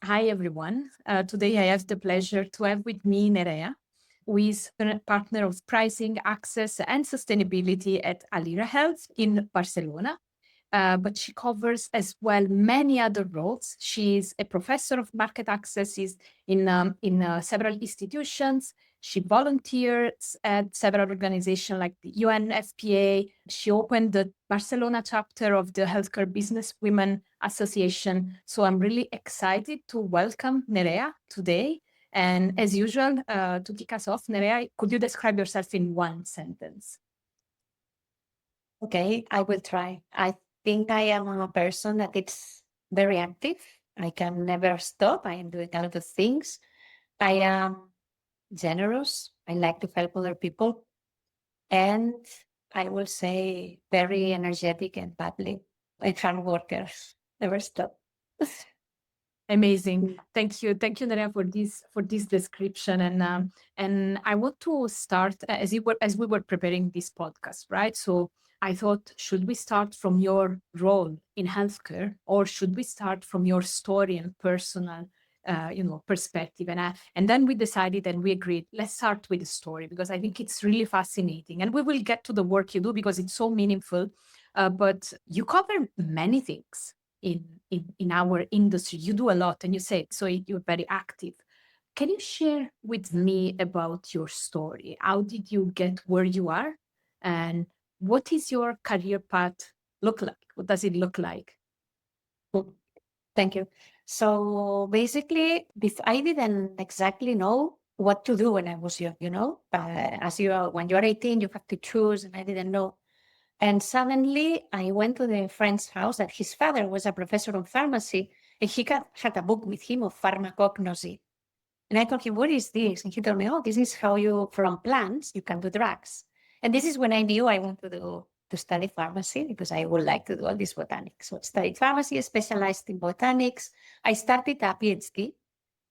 Hi, everyone. Today, I have the pleasure to have with me Nerea, who is a partner of pricing, access, and sustainability at Alira Health in Barcelona. But she covers as well many other roles. She is a professor of market access in several institutions. She volunteers at several organizations like the UNFPA. She opened the Barcelona chapter of the Healthcare Business Women Association. So I'm really excited to welcome Nerea today. And as usual, to kick us off, Nerea, could you describe yourself in one sentence? Okay, I will try. I think I am a person that it's very active. I can never stop. I am doing a lot of things. I am generous. I like to help other people. And I will say very energetic and bubbly. And hard worker. Never stop. Amazing. Thank you, Nerea, for this description. And I want to start as we were preparing this podcast, right? So I thought, should we start from your role in healthcare, or should we start from your story and personal, perspective? And then we decided and we agreed, let's start with the story because I think it's really fascinating, and we will get to the work you do because it's so meaningful. But you cover many things in our industry. You do a lot, and you say so you're very active. Can you share with me about your story? How did you get where you are, and what is your career path look like? What does it look like? Thank you. So basically, I didn't exactly know what to do when I was young, as when you're 18, you have to choose, and I didn't know. And suddenly I went to the friend's house that his father was a professor of pharmacy, and he had a book with him of pharmacognosy. And I told him, what is this? And he told me, oh, this is how from plants, you can do drugs. And this is when I knew I wanted to study pharmacy because I would like to do all this botanics. So I studied pharmacy, specialized in botanics. I started a PhD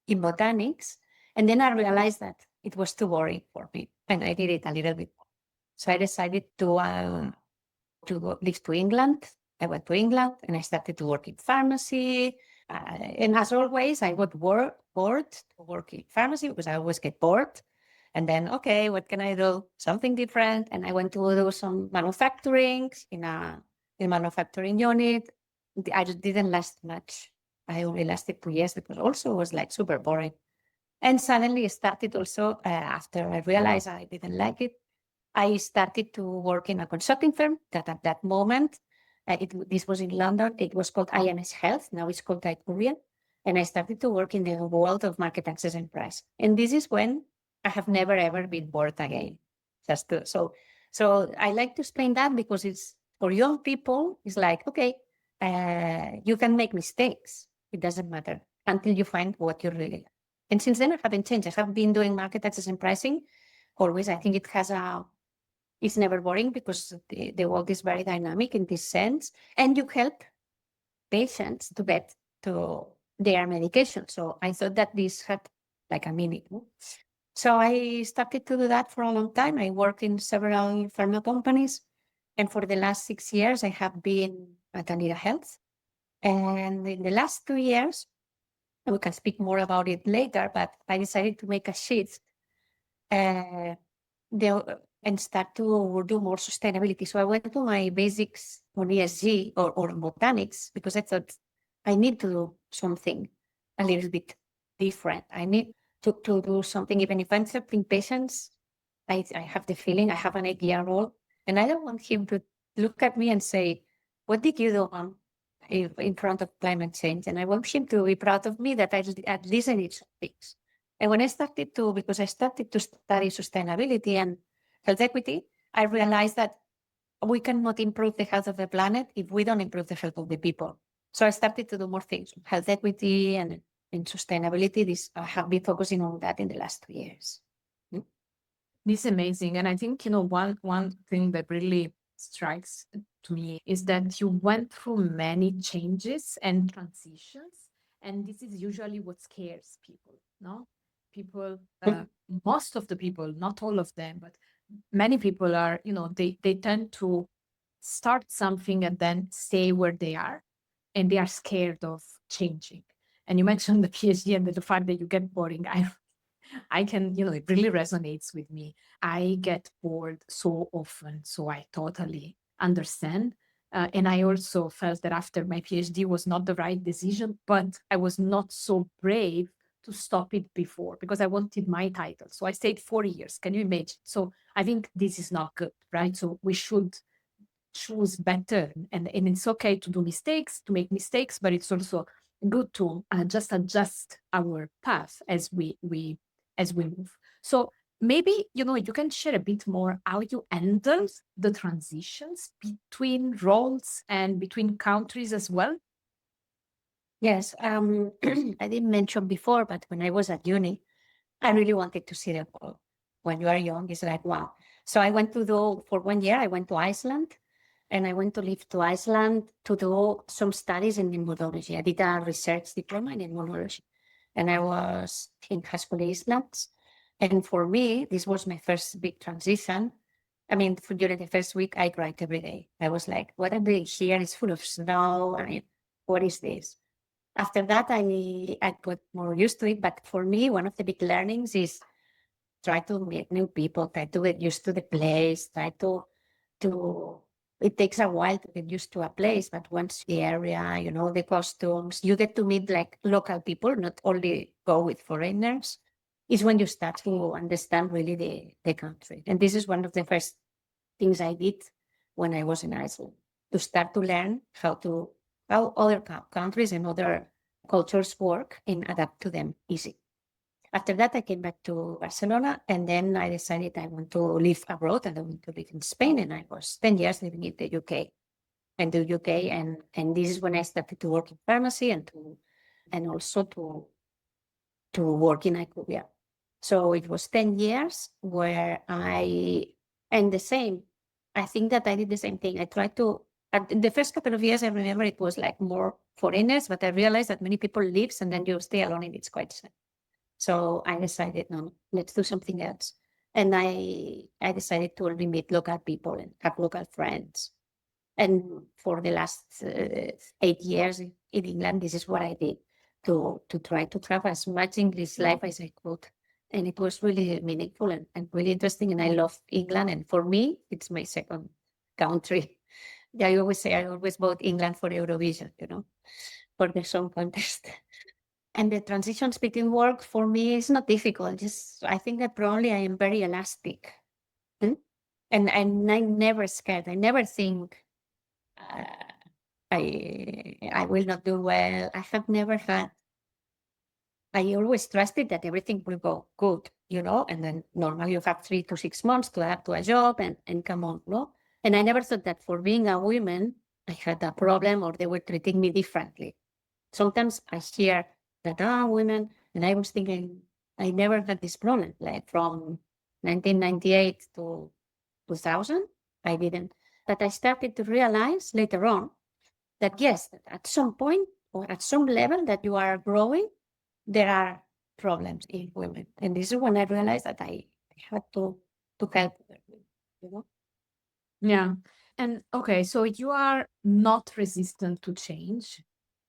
in botanics. And then I realized that it was too boring for me. And I did it a little bit more. So I decided to live to England. I went to England and I started to work in pharmacy. And as always, I got bored to work in pharmacy because I always get bored. And then, okay, what can I do? Something different. And I went to do some manufacturing in a manufacturing unit. I just didn't last much. I only lasted 2 years because also it was like super boring. And suddenly it started also after I realized I didn't like it. I started to work in a consulting firm that at that moment, this was in London, it was called IMS Health, now it's called Korean. And I started to work in the world of market access and price. And this is when I have never, ever been bored again. So I like to explain that because it's for young people, it's like, okay, you can make mistakes. It doesn't matter until you find what you really like. And since then, I haven't changed. I have been doing market access and pricing always. I think it's never boring because the world is very dynamic in this sense. And you help patients to get to their medication. So I thought that this had like a meaning. So I started to do that for a long time. I worked in several pharma companies. And for the last 6 years, I have been at Alira Health. And in the last 2 years, we can speak more about it later, but I decided to make a shift and start to do more sustainability. So I went to my basics on ESG or botanics because I thought I need to do something a little bit different. I need to do something, even if I'm helping patients, I have the feeling I have an 8-year-old and I don't want him to look at me and say, what did you do in front of climate change? And I want him to be proud of me that I at least I did some things. And when because I started to study sustainability and health equity, I realized that we cannot improve the health of the planet if we don't improve the health of the people. So I started to do more things, health equity and sustainability. I have been focusing on that in the last 2 years. This is amazing. And I think, one thing that really strikes to me is that you went through many changes and transitions. And this is usually what scares people, no? People, most of the people, not all of them, but many people are, they tend to start something and then stay where they are, and they are scared of changing. And you mentioned the PhD and the fact that you get boring. I can, it really resonates with me. I get bored so often, so I totally understand. And I also felt that after my PhD was not the right decision, but I was not so brave to stop it before because I wanted my title. So I stayed 4 years. Can you imagine? So I think this is not good, right? So we should choose better, and it's okay to do mistakes, to make mistakes, but it's also good to just adjust our path as we move. So maybe you can share a bit more how you handle the transitions between roles and between countries as well. Yes, I didn't mention before, but when I was at uni, I really wanted to see the world. When you are young, it's like, wow. So I went to do, for 1 year, I went to Iceland, and I went to live to Iceland to do some studies in immunology. I did a research diploma in immunology, and I was in high school Iceland. And for me, this was my first big transition. I mean, during the first week, I cried every day. I was like, what am I doing here? It's full of snow. I mean, what is this? After that, I got more used to it. But for me, one of the big learnings is try to meet new people, try to get used to the place, try to it takes a while to get used to a place, but once the area, the costumes, you get to meet like local people, not only go with foreigners, is when you start to understand really the country. And this is one of the first things I did when I was in Iceland, to start to learn how other countries and other cultures work and adapt to them easy. After that, I came back to Barcelona, and then I decided I want to live abroad and I want to live in Spain. And I was 10 years living in the UK and this is when I started to work in pharmacy and also to work in IQVIA. So it was 10 years where and the same, I think that I did the same thing. I tried to, at the first couple of years, I remember it was like more foreigners, but I realized that many people leave and then you stay alone and it's quite sad. So I decided, no, let's do something else. And I decided to only meet local people and have local friends. And for the last 8 years in England, this is what I did to try to travel as much English life as I could. And it was really meaningful and really interesting. And I love England. And for me, it's my second country. I always say I always vote England for Eurovision, for the song contest. And the transitions between work for me is not difficult. Just I think that probably I am very elastic. Hmm? And I'm never scared. I never think uh, I will not do well. I have never had. I always trusted that everything will go good, and then normally you have 3 to 6 months to adapt to a job and come on, no? And I never thought that for being a woman, I had a problem or they were treating me differently. Sometimes I hear that, women, and I was thinking, I never had this problem. Like from 1998 to 2000, I didn't. But I started to realize later on that yes, at some point or at some level that you are growing, there are problems in women. And this is when I realized that I had to help them, you know? Yeah. And okay, so you are not resistant to change.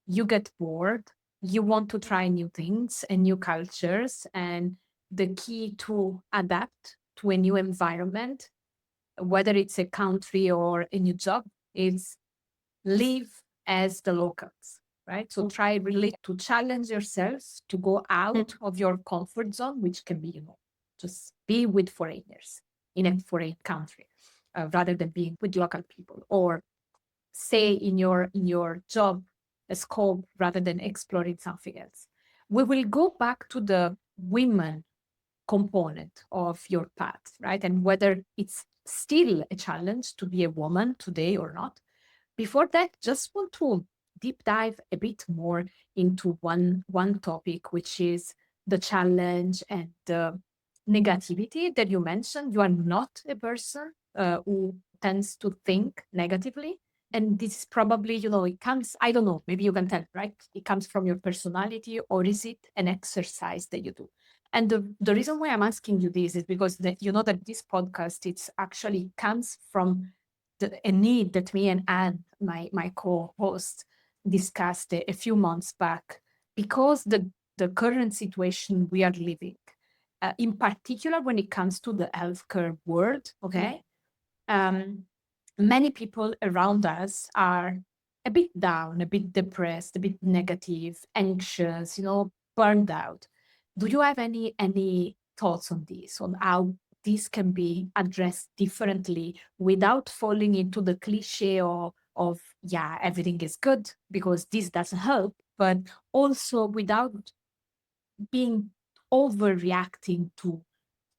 You get bored. You want to try new things and new cultures. And the key to adapt to a new environment, whether it's a country or a new job, is live as the locals, right? So try really to challenge yourselves to go out of your comfort zone, which can be, just be with foreigners in a foreign country rather than being with local people, or say in your job scope rather than exploring something else. We will go back to the women component of your path, right? And whether it's still a challenge to be a woman today or not. Before that, just want to deep dive a bit more into one topic, which is the challenge and the negativity that you mentioned. You are not a person who tends to think negatively. And this is probably, it comes, I don't know, maybe you can tell, right? It comes from your personality, or is it an exercise that you do? And the reason why I'm asking you this is because you know that this podcast, it's actually comes from a need that me and Anne, my co-host, discussed a few months back because the current situation we are living, in particular when it comes to the healthcare world, okay, many people around us are a bit down, a bit depressed, a bit negative, anxious, burned out. Do you have any thoughts on this, on how this can be addressed differently without falling into the cliche of yeah, everything is good, because this doesn't help, but also without being overreacting to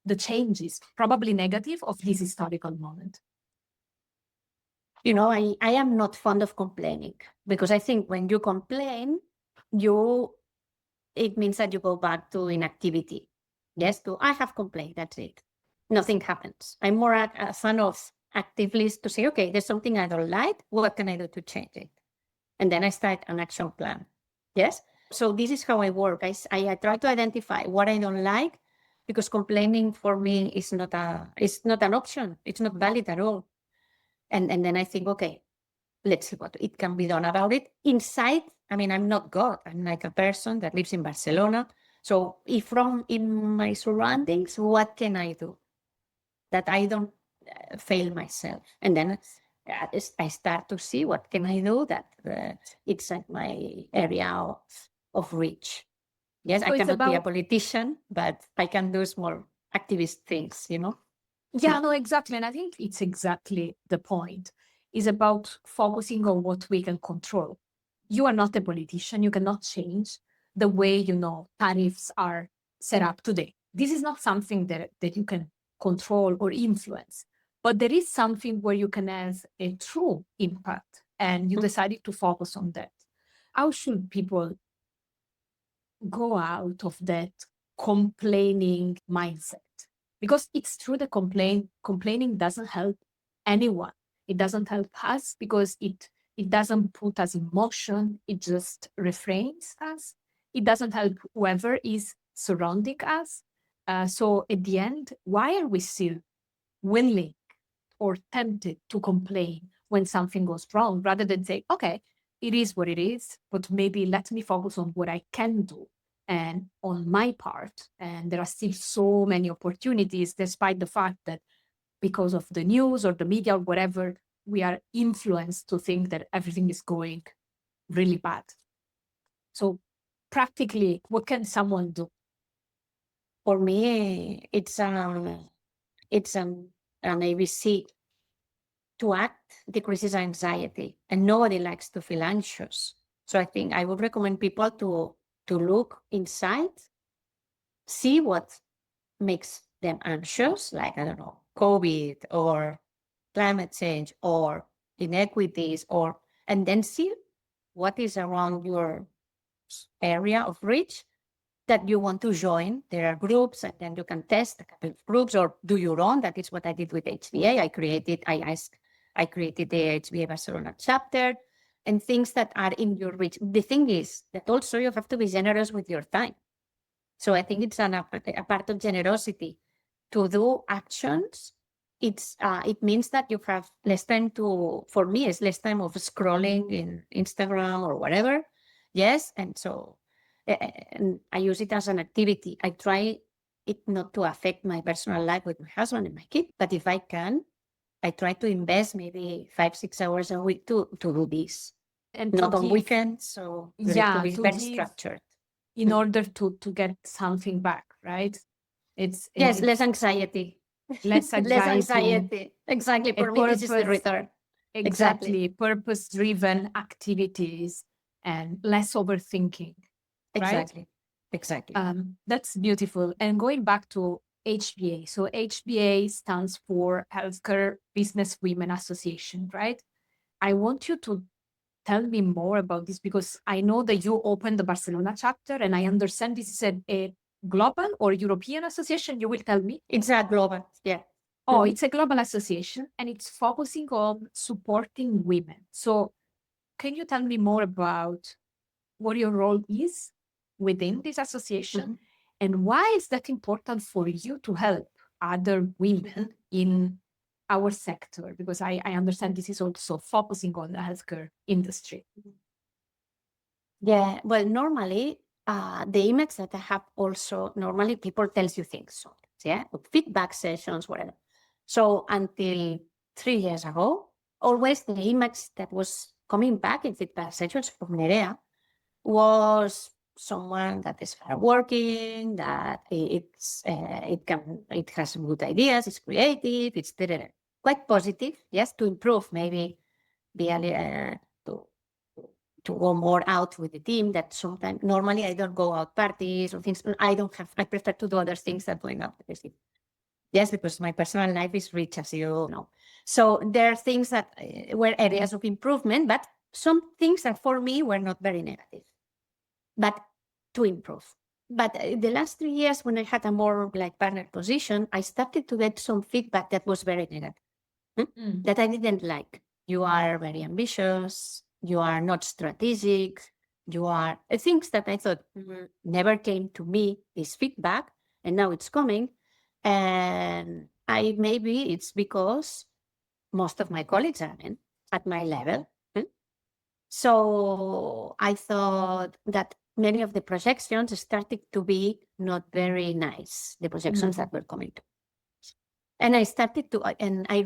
the changes, probably negative, of this historical moment? I am not fond of complaining, because I think when you complain, it means that you go back to inactivity. Yes, I have complained, that's it. Nothing happens. I'm more a fan of actively to say, okay, there's something I don't like. What can I do to change it? And then I start an action plan. Yes. So this is how I work. I try to identify what I don't like, because complaining for me is not an option. It's not valid at all. And then I think, okay, let's see what it can be done about it. Inside, I mean, I'm not God. I'm like a person that lives in Barcelona. So if in my surroundings, what can I do that I don't fail myself? And then I start to see what can I do that it's at my area of reach. Yes, So I it's cannot be a about, politician, but I can do small activist things. yeah, no, exactly. And I think it's exactly the point. Is about focusing on what we can control. You are not a politician. You cannot change the way, tariffs are set up today. This is not something that you can control or influence, but there is something where you can have a true impact, and you decided to focus on that. How should people go out of that complaining mindset? Because it's true that complaining doesn't help anyone. It doesn't help us because it doesn't put us in motion. It just refrains us. It doesn't help whoever is surrounding us. So at the end, why are we still willing or tempted to complain when something goes wrong, rather than say, okay, it is what it is, but maybe let me focus on what I can do and on my part. And there are still so many opportunities, despite the fact that because of the news or the media or whatever, we are influenced to think that everything is going really bad. So practically, what can someone do? For me, it's an ABC. To act decreases anxiety, and nobody likes to feel anxious. So I think I would recommend people to look inside, see what makes them anxious, like, I don't know, COVID or climate change or inequities, and then see what is around your area of reach that you want to join. There are groups, and then you can test a couple of groups or do your own. That is what I did with HBA. I created the HBA Barcelona chapter, and things that are in your reach. The thing is that also you have to be generous with your time. So I think it's a part of generosity to do actions. It means that you have less time for me, it's less time of scrolling in Instagram or whatever. Yes. And so, and I use it as an activity. I try it not to affect my personal life with my husband and my kid, but if I can, I try to invest maybe 5-6 hours a week to do this. And Not on weekends, so to be very structured. In order to get something back, right? Yes, it's less anxiety. less Less anxiety, anxiety. Exactly. a For me, this is the purpose, return. exactly, purpose-driven activities and less overthinking, right? Exactly. That's beautiful. And going back to HBA, so HBA stands for Healthcare Business Women Association, right? I want you to tell me more about this, because I know that you opened the Barcelona chapter, and I understand this is a global or European association. You will tell me. It's a global, yeah. Oh, it's a global association, and it's focusing on supporting women. So can you tell me more about what your role is within this association, and why is that important for you to help other women in our sector? Because I understand this is also focusing on the healthcare industry. Yeah, well, normally the image that I have also, normally people tells you things, so, yeah, feedback sessions, whatever. So until 3 years ago, always the image that was coming back in feedback sessions from Nerea was someone that is hardworking, that it has good ideas, it's creative, it's quite positive, yes, to improve, maybe be a to go more out with the team. That sometimes, normally I don't go out parties or things. I prefer to do other things than going out with the team. Yes, because my personal life is rich, as you know. So there are things that were areas of improvement, but some things that for me were not very negative, but to improve. But the last 3 years, when I had a more like partner position, I started to get some feedback that was very negative, that I didn't like. You are very ambitious. You are not strategic. You are things that I thought never came to me, this feedback, and now it's coming. And maybe it's because most of my colleagues are men at my level. So I thought that many of the projections started to be not very nice, the projections that were coming to. And I started to, and I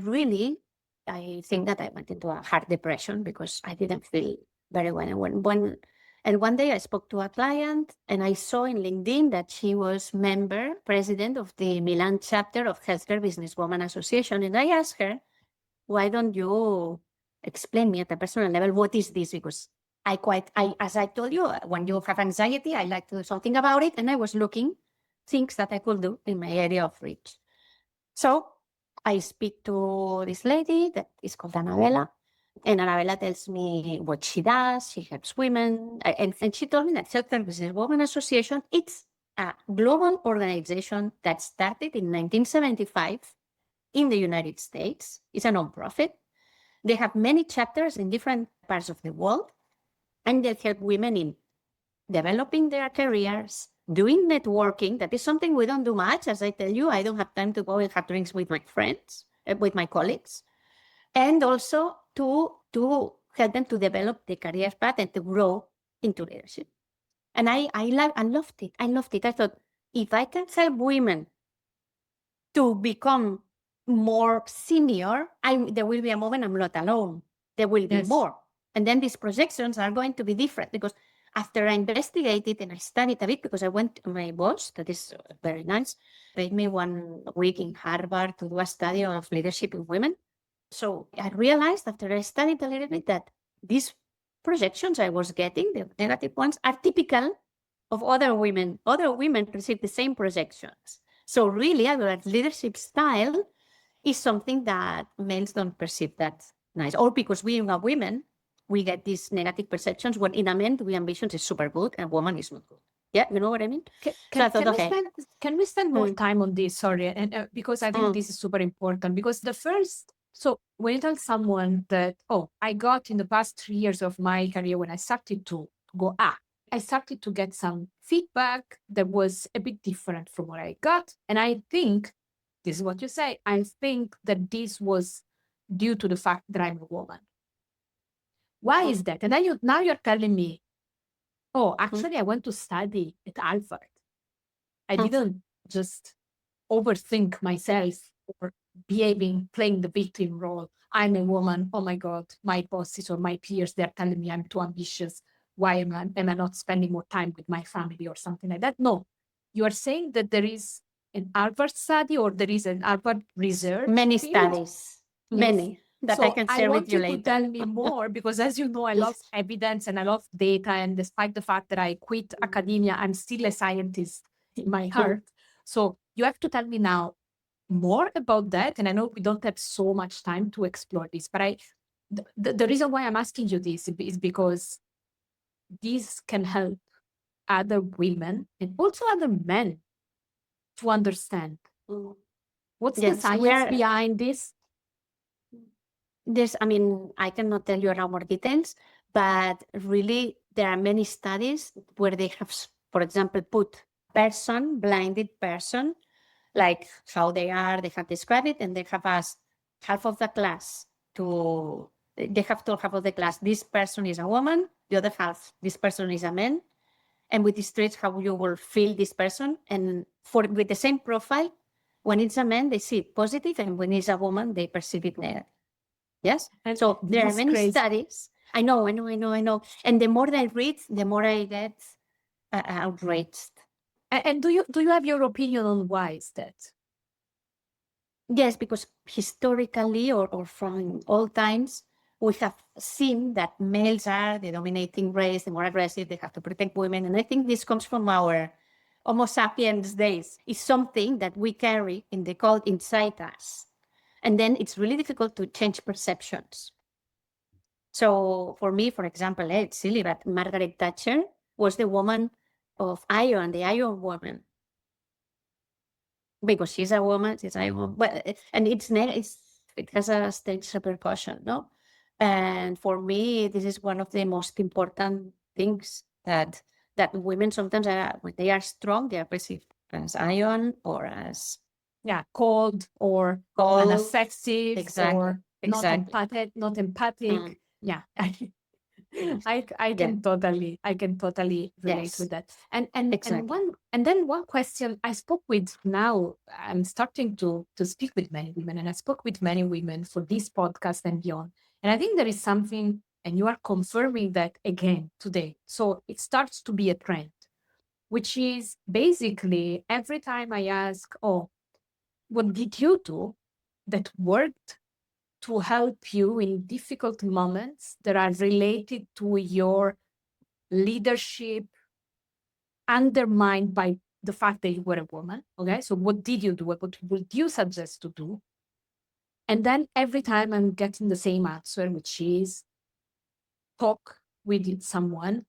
think that I went into a hard depression because I didn't feel very well. And one day I spoke to a client and I saw in LinkedIn that she was president of the Milan chapter of Healthcare Businesswoman Association. And I asked her, why don't you explain me at a personal level, what is this? Because as I told you, when you have anxiety, I like to do something about it. And I was looking things that I could do in my area of reach. So I speak to this lady that is called Annabella, and Annabella tells me what she does. She helps women. And she told me that Healthcare Businesswoman Association, it's a global organization that started in 1975 in the United States. It's a nonprofit. They have many chapters in different parts of the world, and they help women in developing their careers, doing networking. That is something we don't do much. As I tell you, I don't have time to go and have drinks with my friends, with my colleagues. And also to help them to develop the career path and to grow into leadership. And I loved it. I loved it. I thought, if I can help women to become more senior, there will be a moment I'm not alone. There will be more. And then these projections are going to be different, because after I investigated and I studied a bit, because I went to my boss, that is very nice, paid me 1 week in Harvard to do a study of leadership in women. So I realized after I studied a little bit that these projections I was getting, the negative ones, are typical of other women. Other women receive the same projections. So really, our leadership style is something that males don't perceive that nice. Or because we are women, we get these negative perceptions, when in a man, to be ambitious is super good and woman is not good. Yeah, you know what I mean? Can we spend more time on this? Sorry, and because I think this is super important. Because so when you tell someone that, I got in the past 3 years of my career, when I started to go up, I started to get some feedback that was a bit different from what I got. And I think, this is what you say, I think that this was due to the fact that I'm a woman. Why is that? And then now you're telling me, actually, I went to study at Harvard. I didn't just overthink myself or playing the victim role. I'm a woman. Oh my God, my bosses or my peers, they're telling me I'm too ambitious. Why am I not spending more time with my family or something like that? No, you are saying that there is an Harvard study, or there is an Harvard research. Many studies, many that I can share with you later. I want you to tell me more, because as you know, I love evidence and I love data. And despite the fact that I quit academia, I'm still a scientist in my heart. So you have to tell me now more about that. And I know we don't have so much time to explore this, but the reason why I'm asking you this is because this can help other women and also other men to understand what's the science behind this. I cannot tell you around more details, but really there are many studies where they have, for example, put blinded person, like how they have described it, and they have asked half of the class they have told half of the class, this person is a woman, the other half, this person is a man. and with these traits, how you will feel this person. And with the same profile, when it's a man, they see it positive, and when it's a woman, they perceive it negative. Yes. And So there are many crazy. studies. I know. And the more I read, the more I get outraged. And do you have your opinion on why is that? Yes, because historically or from all times, we have seen that males are the dominating race, the more aggressive, they have to protect women. And I think this comes from our Homo sapiens days. It's something that we carry in the code inside us. And then it's really difficult to change perceptions. So for me, for example, it's silly, but Margaret Thatcher was the woman of iron, the Iron Woman. Because she's a woman, and it has a stage repercussion, no? And for me, this is one of the most important things that women sometimes are, when they are strong, they are perceived as iron or as cold or ineffective, or not empathic. Mm. Yeah. I can totally relate with that. And then one question I spoke with, now I'm starting to speak with many women, and I spoke with many women for this podcast and beyond. And I think there is something, and you are confirming that again today. So it starts to be a trend, which is basically every time I ask, oh, what did you do that worked to help you in difficult moments that are related to your leadership undermined by the fact that you were a woman? Okay, so what did you do? What would you suggest to do? And then every time I'm getting the same answer, which is talk with someone,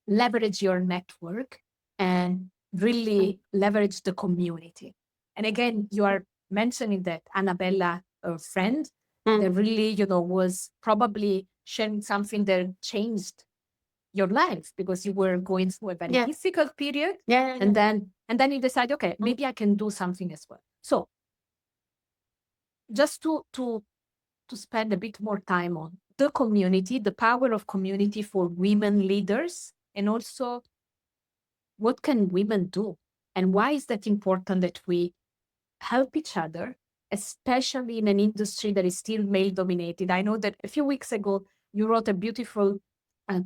leverage your network, and really leverage the community. And again, you are mentioning that Annabella, a friend, that really, was probably sharing something that changed your life because you were going through a very difficult period. And then you decide, okay, maybe I can do something as well. So just to spend a bit more time on the community, the power of community for women leaders, and also what can women do? And why is that important that we help each other, especially in an industry that is still male dominated? I know that a few weeks ago, you wrote a beautiful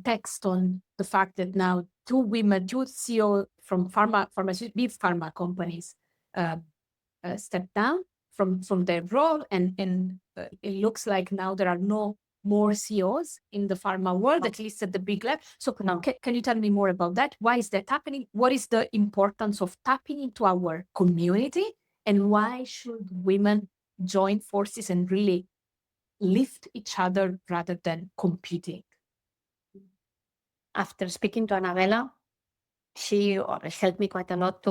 text on the fact that now two CEO from big pharma companies stepped down from their role, and it looks like now there are no more CEOs in the pharma world, at least at the big level. So can you tell me more about that? Why is that happening? What is the importance of tapping into our community? And why should women join forces and really lift each other rather than competing? After speaking to Annabella, she helped me quite a lot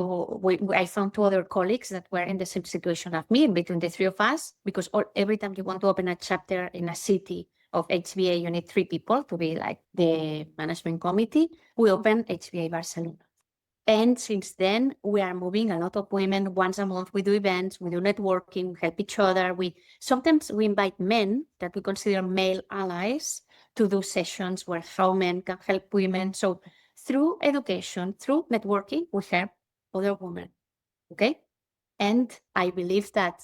I found two other colleagues that were in the same situation as me, between the three of us, because every time you want to open a chapter in a city of HBA, you need three people to be like the management committee. We opened HBA Barcelona. And since then, we are moving a lot of women. Once a month, we do events, we do networking, we help each other. Sometimes we invite men that we consider male allies to do sessions where how men can help women. So through education, through networking, we help other women. Okay? And I believe that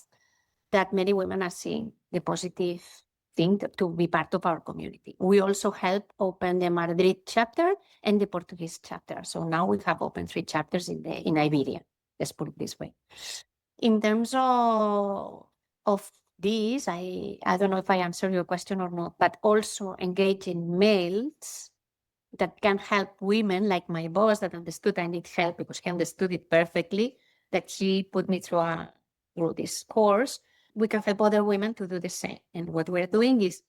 many women are seeing the positive thing to be part of our community. We also help open the Madrid chapter and the Portuguese chapter. So now we have opened 3 chapters in Iberia. Let's put it this way. In terms of this, I don't know if I answered your question or not, but also engaging males that can help women, like my boss that understood I need help because he understood it perfectly, that she put me through this course. We can help other women to do the same. And what we're doing is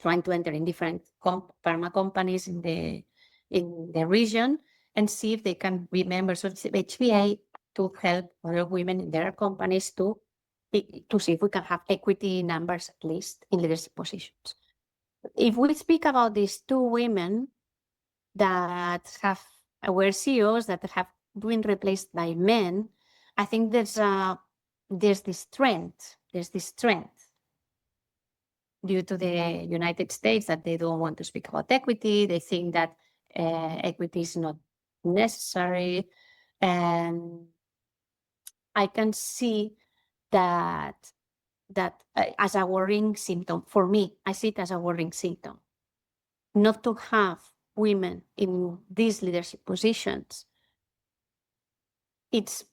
trying to enter in different pharma companies in the region and see if they can be members of HBA to help other women in their companies to see if we can have equity numbers at least in leadership positions. If we speak about these 2 women that were CEOs that have been replaced by men, I think there's this trend. There's this trend due to the United States that they don't want to speak about equity. They think that equity is not necessary. And I can see that as a worrying symptom. For me, I see it as a worrying symptom. Not to have women in these leadership positions, it's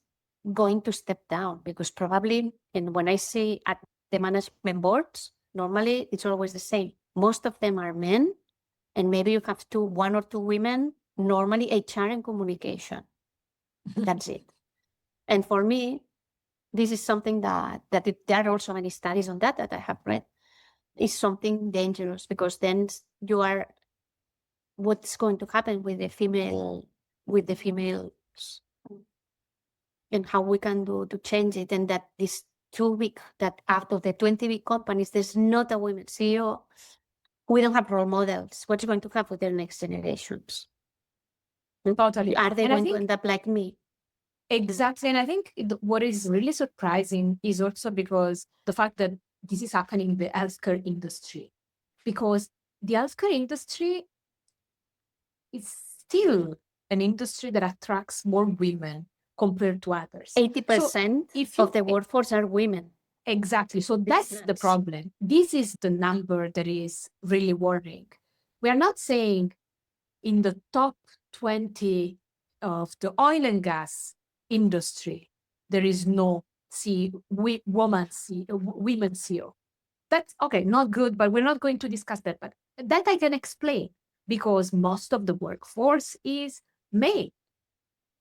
going to step down, because probably, and when I say at the management boards, normally it's always the same. Most of them are men, and maybe you have one or two women, normally HR and communication. That's it. And for me, this is something that there are also many studies on that I have read, is something dangerous, because then you are, what's going to happen with the females, and how we can do to change it. And that this too big, that out of the 20 big companies, there's not a women CEO. We don't have role models. What's going to happen with their next generations? Totally. Are they And I going to think end up like me? exactly. And I think what is really surprising is also because the fact that this is happening in the healthcare industry, because the healthcare industry is still an industry that attracts more women compared to others. 80% if of the workforce are women. Exactly. So that's the nuts. problem. This is the number that is really worrying. We are not saying in the top 20 of the oil and gas industry, there is no women CEO. That's okay, not good, but we're not going to discuss that. But that I can explain, because most of the workforce is male.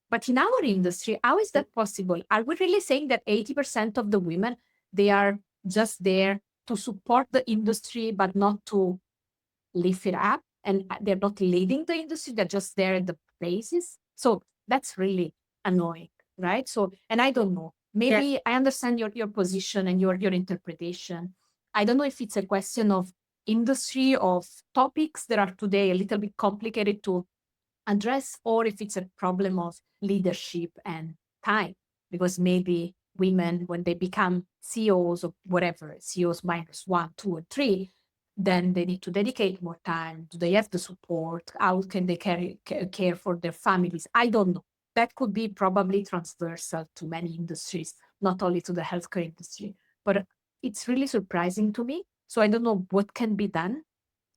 But in our industry, how is that possible? Are we really saying that 80% of the women, they are just there to support the industry, but not to lift it up? And they're not leading the industry, they're just there at the places. So that's really annoying, right? So, and I don't know, maybe I understand your position and your interpretation. I don't know if it's a question of industry, of topics that are today a little bit complicated to address, or if it's a problem of leadership and time, because maybe women, when they become CEOs or whatever, CEOs minus one, two, or three, then they need to dedicate more time. Do they have the support? How can they care for their families? I don't know. That could be probably transversal to many industries, not only to the healthcare industry. But it's really surprising to me. So I don't know what can be done.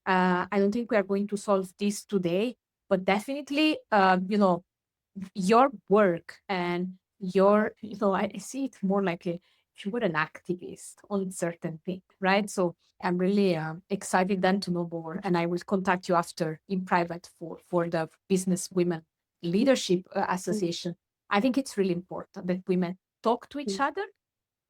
I don't think we are going to solve this today, but definitely, your work and I see it more like if you were an activist on certain thing, right? So I'm really excited then to know more, and I will contact you after in private for the Business Women Leadership Association. I think it's really important that women talk to each other,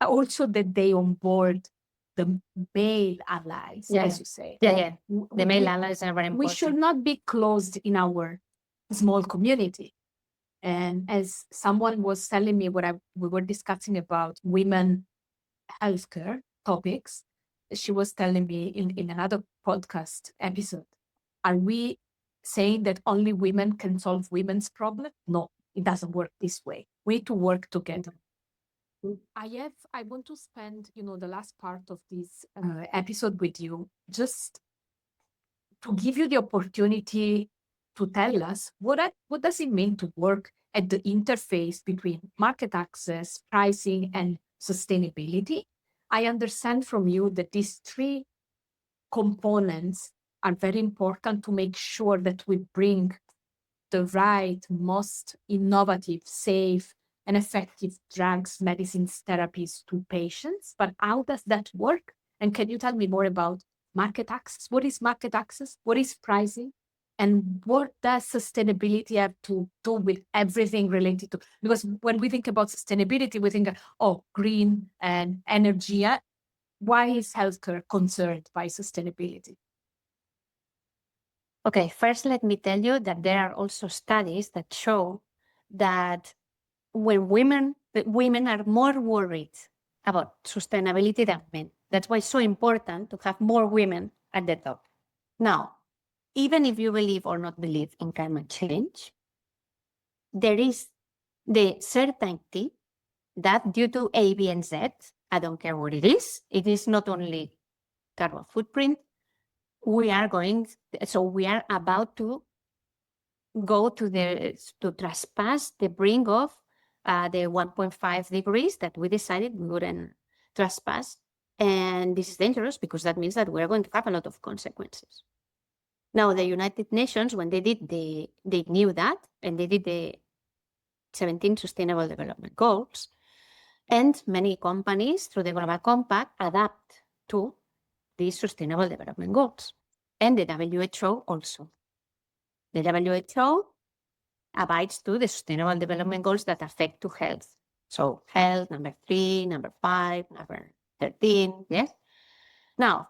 also that they onboard the male allies, as you say. The male allies are very important. We should not be closed in our small community. And as someone was telling me when we were discussing about women healthcare topics, she was telling me in another podcast episode, are we saying that only women can solve women's problem? No, it doesn't work this way. We need to work together. I want to spend, the last part of this episode with you, just to give you the opportunity to tell us what does it mean to work at the interface between market access, pricing, and sustainability. I understand from you that these three components are very important to make sure that we bring the right, most innovative, safe, and effective drugs, medicines, therapies to patients. But how does that work? And can you tell me more about market access? What is market access? What is pricing? And what does sustainability have to do with everything related to? Because when we think about sustainability, we think, green and energy. Why is healthcare concerned by sustainability? Okay, first let me tell you that there are also studies that show that when women are more worried about sustainability than men. That's why it's so important to have more women at the top. Now, even if you believe or not believe in climate change, there is the certainty that due to A, B, and Z, I don't care what it is not only carbon footprint, we are about to go to trespass the brink of the 1.5 degrees that we decided we wouldn't trespass. And this is dangerous because that means that we're going to have a lot of consequences. Now, the United Nations, when they knew that, and they did the 17 Sustainable Development Goals, and many companies through the Global Compact adapt to these Sustainable Development Goals, and the WHO also. The WHO abides to the Sustainable Development Goals that affect to health. So health, number 3, number 5, number 13, yes? Now,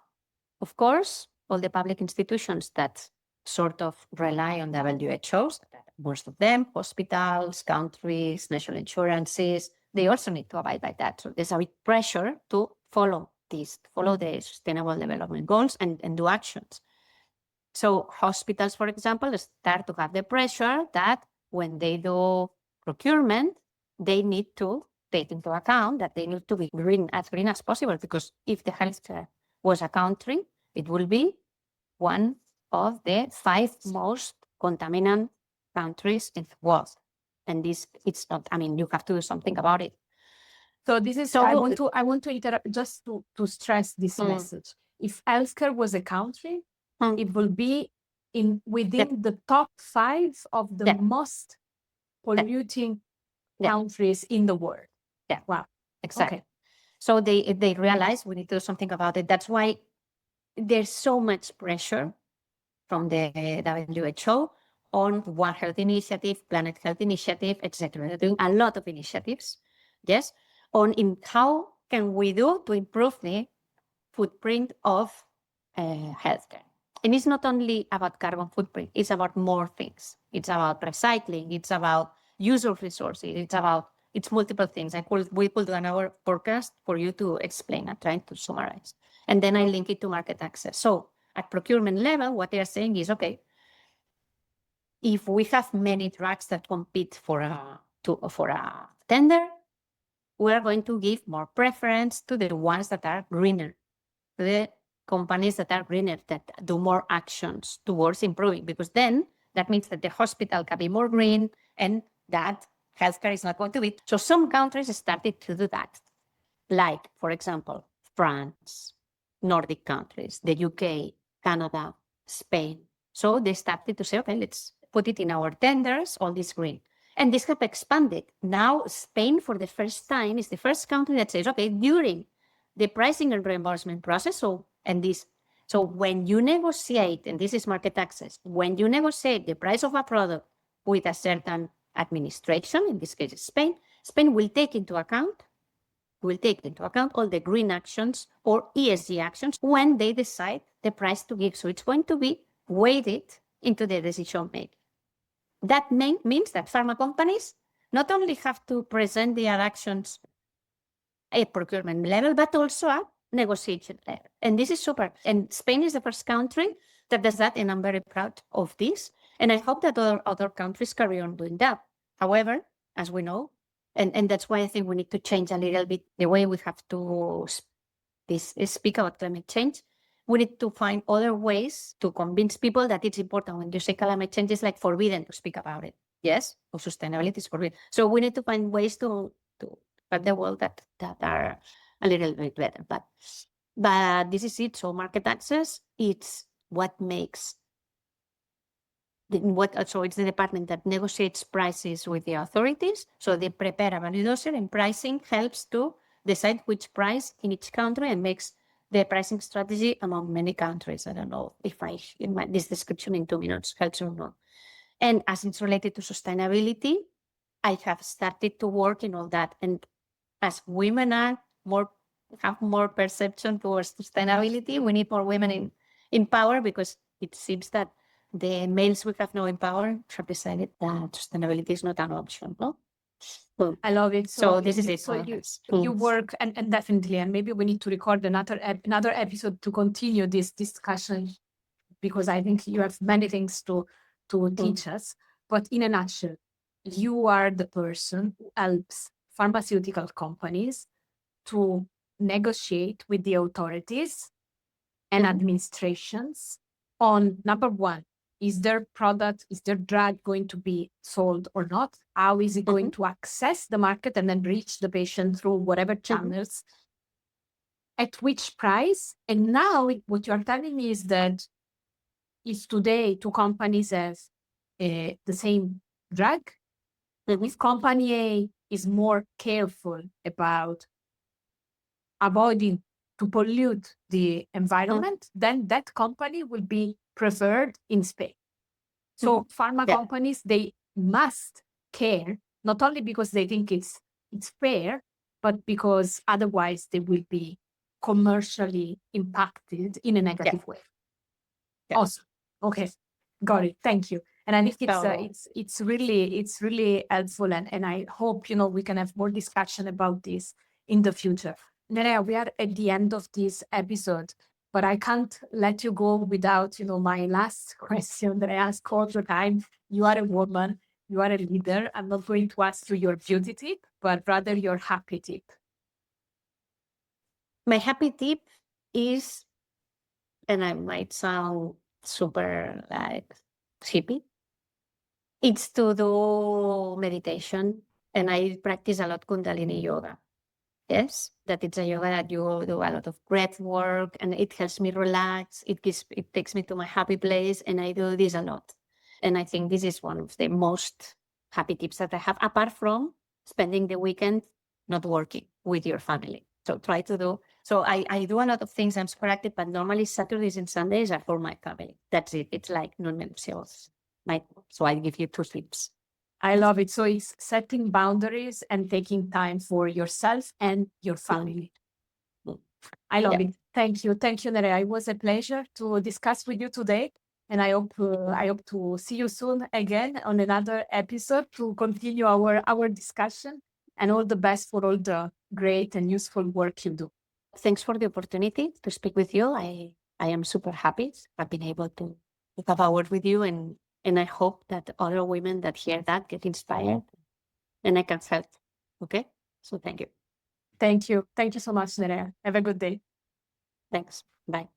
of course, all the public institutions that sort of rely on WHOs, most of them, hospitals, countries, national insurances, they also need to abide by that. So there's a big pressure to follow this, follow the Sustainable Development Goals and do actions. So hospitals, for example, start to have the pressure that when they do procurement, they need to take into account that they need to be green as possible, because if the healthcare was a country, it will be one of the 5 most contaminant countries in the world. And this, it's not, I mean, you have to do something about it. So this is, I want to interrupt just to stress this message. If healthcare was a country, it will be within the top 5 of the most polluting countries in the world. Yeah. Wow. Exactly. Okay. So they realize we need to do something about it. That's why there's so much pressure from the WHO on One Health Initiative, Planet Health Initiative, etc. They're doing a lot of initiatives, yes, on in how can we do to improve the footprint of healthcare. And it's not only about carbon footprint, it's about more things. It's about recycling, it's about use of resources, it's multiple things. We could do an hour podcast for you to explain. I'm trying to summarize. And then I link it to market access. So at procurement level, what they are saying is, okay, if we have many drugs that compete for a tender, we are going to give more preference to the ones that are greener, to the companies that are greener, that do more actions towards improving, because then that means that the hospital can be more green and that healthcare is not going to be. So some countries started to do that, like, for example, France, Nordic countries, the UK, Canada, Spain. So they started to say, okay, let's put it in our tenders, all this green. And this has expanded. Now Spain, for the first time, is the first country that says, okay, during the pricing and reimbursement process, so when you negotiate, and this is market access, when you negotiate the price of a product with a certain administration, in this case Spain will take into account all the green actions or ESG actions when they decide the price to give. So it's going to be weighted into the decision making. That means that pharma companies not only have to present their actions at procurement level, but also at negotiation level. And this is super. And Spain is the first country that does that, and I'm very proud of this. And I hope that other countries carry on doing that. However, as we know, and that's why I think we need to change a little bit the way we have to speak about climate change. We need to find other ways to convince people that it's important. When you say climate change, it's like forbidden to speak about it. Yes, or sustainability is forbidden. So we need to find ways to help the world that are a little bit better. But this is it. So market access, it's what makes so it's the department that negotiates prices with the authorities. So they prepare a value dossier, and pricing helps to decide which price in each country and makes the pricing strategy among many countries. I don't know if this description in 2 minutes helps or not. And as it's related to sustainability, I have started to work in all that. And as women have more perception towards sustainability, we need more women in power, because it seems that the males we have now in power have decided that sustainability is not an option. No? I love it. So this is it. So you work, and definitely, and maybe we need to record another episode to continue this discussion, because I think you have many things to teach us. But in a nutshell, you are the person who helps pharmaceutical companies to negotiate with the authorities and administrations on, number one, is their product, is their drug going to be sold or not? How is it going to access the market and then reach the patient through whatever channels? At which price? And now what you're telling me is that if today two companies have the same drug, if company A is more careful about avoiding to pollute the environment, then that company will be preferred in Spain. So pharma companies, they must care, not only because they think it's fair, but because otherwise they will be commercially impacted in a negative way. Awesome. Okay, got it. Thank you. And I think it's really helpful, and I hope we can have more discussion about this in the future. Nerea, we are at the end of this episode, but I can't let you go without my last question that I ask all the time. You are a woman, you are a leader. I'm not going to ask you your beauty tip, but rather your happy tip. My happy tip is, and I might sound super like hippie, it's to do meditation. And I practice a lot Kundalini yoga. Yes, that it's a yoga that you do a lot of breath work, and it helps me relax. It takes me to my happy place, and I do this a lot. And I think this is one of the most happy tips that I have, apart from spending the weekend not working with your family. So try to do. So I do a lot of things. I'm super active, but normally Saturdays and Sundays are for my family. That's it. It's like non-negotiables. So I give you 2 tips. I love it. So it's setting boundaries and taking time for yourself and your family. I love it. Thank you. Thank you, Nerea. It was a pleasure to discuss with you today. And I hope to see you soon again on another episode to continue our discussion, and all the best for all the great and useful work you do. Thanks for the opportunity to speak with you. I am super happy I've been able to have a word with you, and I hope that other women that hear that get inspired and I can help. Okay? So thank you. Thank you. Thank you so much, Nerea. Have a good day. Thanks. Bye.